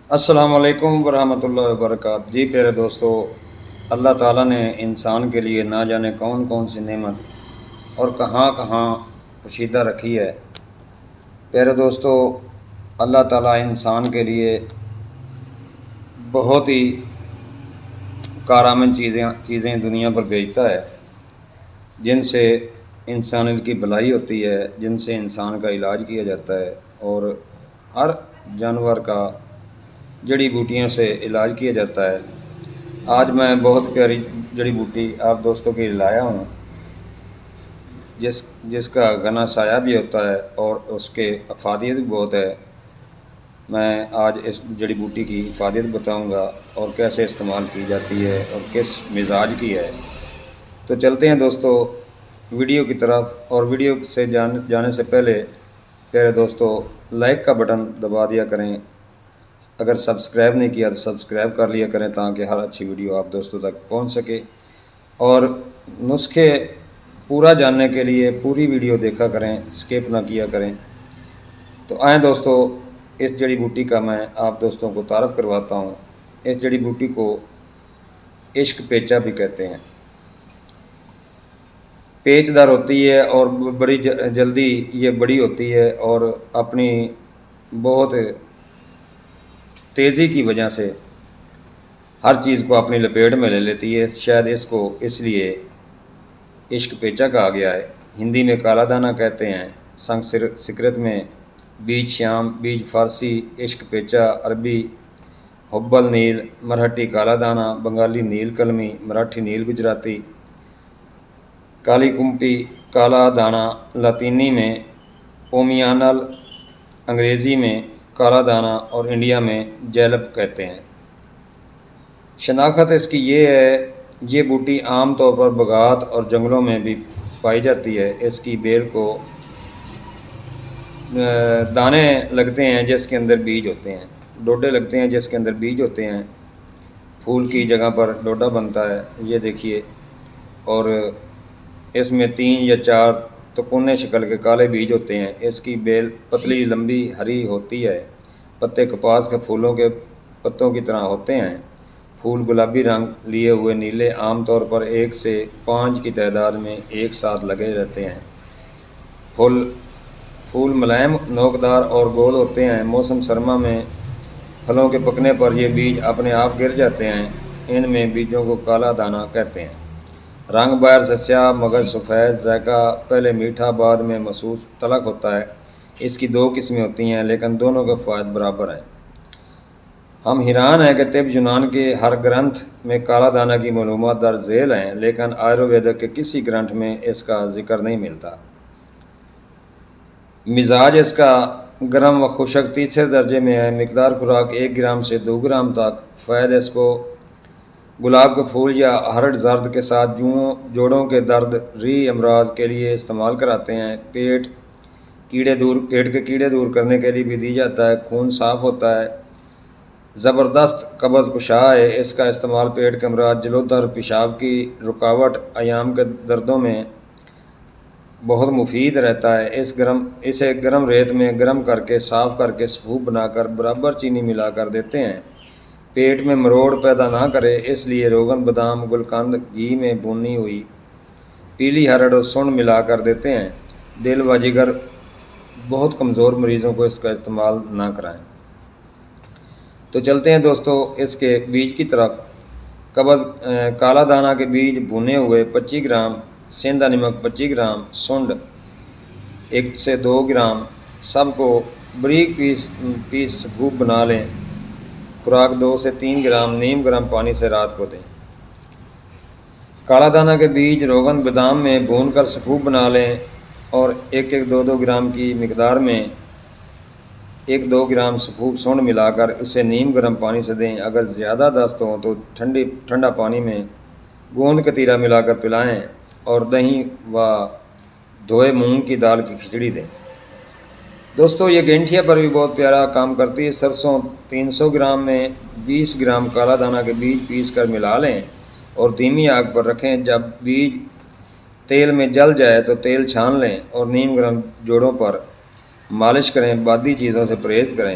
السلام علیکم ورحمۃ اللہ وبرکاتہ۔ جی پیارے دوستو، اللہ تعالیٰ نے انسان کے لیے نہ جانے کون کون سی نعمت اور کہاں کہاں پوشیدہ رکھی ہے۔ پیارے دوستو، اللہ تعالیٰ انسان کے لیے بہت ہی کارآمد چیزیں دنیا پر بھیجتا ہے، جن سے انسانیت کی بھلائی ہوتی ہے، جن سے انسان کا علاج کیا جاتا ہے، اور ہر جانور کا جڑی بوٹیوں سے علاج کیا جاتا ہے۔ آج میں بہت پیاری جڑی بوٹی آپ دوستوں کے لیے لایا ہوں، جس کا گھنا سایہ بھی ہوتا ہے اور اس کے افادیت بھی بہت ہے۔ میں آج اس جڑی بوٹی کی افادیت بتاؤں گا اور کیسے استعمال کی جاتی ہے اور کس مزاج کی ہے۔ تو چلتے ہیں دوستو ویڈیو کی طرف، اور ویڈیو سے جانے سے پہلے پیارے دوستو لائک کا بٹن دبا دیا کریں۔ اگر سبسکرائب نہیں کیا تو سبسکرائب کر لیا کریں تاکہ ہر اچھی ویڈیو آپ دوستوں تک پہنچ سکے، اور نسخے پورا جاننے کے لیے پوری ویڈیو دیکھا کریں، اسکپ نہ کیا کریں۔ تو آئیں دوستو، اس جڑی بوٹی کا میں آپ دوستوں کو تعارف کرواتا ہوں۔ اس جڑی بوٹی کو عشق پیچا بھی کہتے ہیں۔ پیچ دار ہوتی ہے اور بڑی جلدی یہ بڑی ہوتی ہے، اور اپنی بہت تیزی کی وجہ سے ہر چیز کو اپنی لپیٹ میں لے لیتی ہے۔ شاید اس کو اس لیے عشق پیچا کہا گیا ہے۔ ہندی میں کالا دانہ کہتے ہیں، سنسکرت میں بیج شیام، بیج فارسی عشق پیچا، عربی حبل نیل، مرہٹی کالا دانہ، بنگالی نیل کلمی، مراٹھی نیل گجراتی، کالی کمپی کالا دانہ، لاطینی میں پومیانل، انگریزی میں کالا دانہ، اور انڈیا میں جیلب کہتے ہیں۔ شناخت اس کی یہ ہے، یہ بوٹی عام طور پر باغات اور جنگلوں میں بھی پائی جاتی ہے۔ اس کی بیل کو دانے لگتے ہیں جس کے اندر بیج ہوتے ہیں، ڈوڈے لگتے ہیں جس کے اندر بیج ہوتے ہیں۔ پھول کی جگہ پر ڈوڈا بنتا ہے، یہ دیکھیے، اور اس میں 3 یا 4 تکونے شکل کے کالے بیج ہوتے ہیں۔ اس کی بیل پتلی لمبی ہری ہوتی ہے، پتے کپاس کے پھولوں کے پتوں کی طرح ہوتے ہیں۔ پھول گلابی رنگ لیے ہوئے نیلے، عام طور پر 1 سے 5 کی تعداد میں ایک ساتھ لگے رہتے ہیں۔ پھول ملائم، نوکدار اور گول ہوتے ہیں۔ موسم سرما میں پھلوں کے پکنے پر یہ بیج اپنے آپ گر جاتے ہیں۔ ان میں بیجوں کو کالا دانہ کہتے ہیں۔ رنگ باہر سے سیاہ، مغز سفید، ذائقہ پہلے میٹھا بعد میں محسوس تلخ ہوتا ہے۔ اس کی 2 قسمیں ہوتی ہیں، لیکن دونوں کے فوائد برابر ہیں۔ ہم حیران ہیں کہ طب یونان کے ہر گرنتھ میں کالا دانہ کی معلومات درج ذیل ہیں، لیکن آیورویدک کے کسی گرنتھ میں اس کا ذکر نہیں ملتا۔ مزاج اس کا گرم و خشک تیسرے درجے میں ہے۔ مقدار خوراک 1 گرام سے 2 گرام تک۔ فوائد اس کو گلاب کے پھول یا ہرڑ زرد کے ساتھ جوڑوں کے درد، ری امراض کے لیے استعمال کراتے ہیں۔ پیٹ کے کیڑے دور کرنے کے لیے بھی دی جاتا ہے۔ خون صاف ہوتا ہے، زبردست قبض کشا ہے۔ اس کا استعمال پیٹ کے امراض، جلودر، پیشاب کی رکاوٹ، ایام کے دردوں میں بہت مفید رہتا ہے۔ اسے گرم ریت میں گرم کر کے صاف کر کے سفوف بنا کر برابر چینی ملا کر دیتے ہیں۔ پیٹ میں مروڑ پیدا نہ کرے، اس لیے روغن، بادام، گلقند، گھی میں بھونی ہوئی پیلی ہرڑ اور سنڈ ملا کر دیتے ہیں۔ دل و جگر بہت کمزور مریضوں کو اس کا استعمال نہ کرائیں۔ تو چلتے ہیں دوستو اس کے بیج کی طرف۔ کالا دانہ کے بیج بھونے ہوئے 25 گرام، سیندا نمک 25 گرام، سنڈ 1 سے 2 گرام، سب کو باریک پیس سفوف بنا لیں۔ خوراک 2 سے 3 گرام، نیم گرم پانی سے رات کو دیں۔ کالا دانہ کے بیج روغن بادام میں بھون کر سفوف بنا لیں، اور 1-2 گرام کی مقدار میں 1-2 گرام سفوف سنڈ ملا کر اسے نیم گرم پانی سے دیں۔ اگر زیادہ دست ہوں تو ٹھنڈا پانی میں گوند کتیرا ملا کر پلائیں، اور دہی و دھوئے مونگ کی دال کی کھچڑی دیں۔ دوستو یہ گینٹھیا پر بھی بہت پیارا کام کرتی ہے۔ سرسوں 300 گرام میں 20 گرام کالا دانہ کے بیج پیس کر ملا لیں اور دھیمی آگ پر رکھیں۔ جب بیج تیل میں جل جائے تو تیل چھان لیں اور نیم گرم جوڑوں پر مالش کریں۔ بادی چیزوں سے پرہیز کریں۔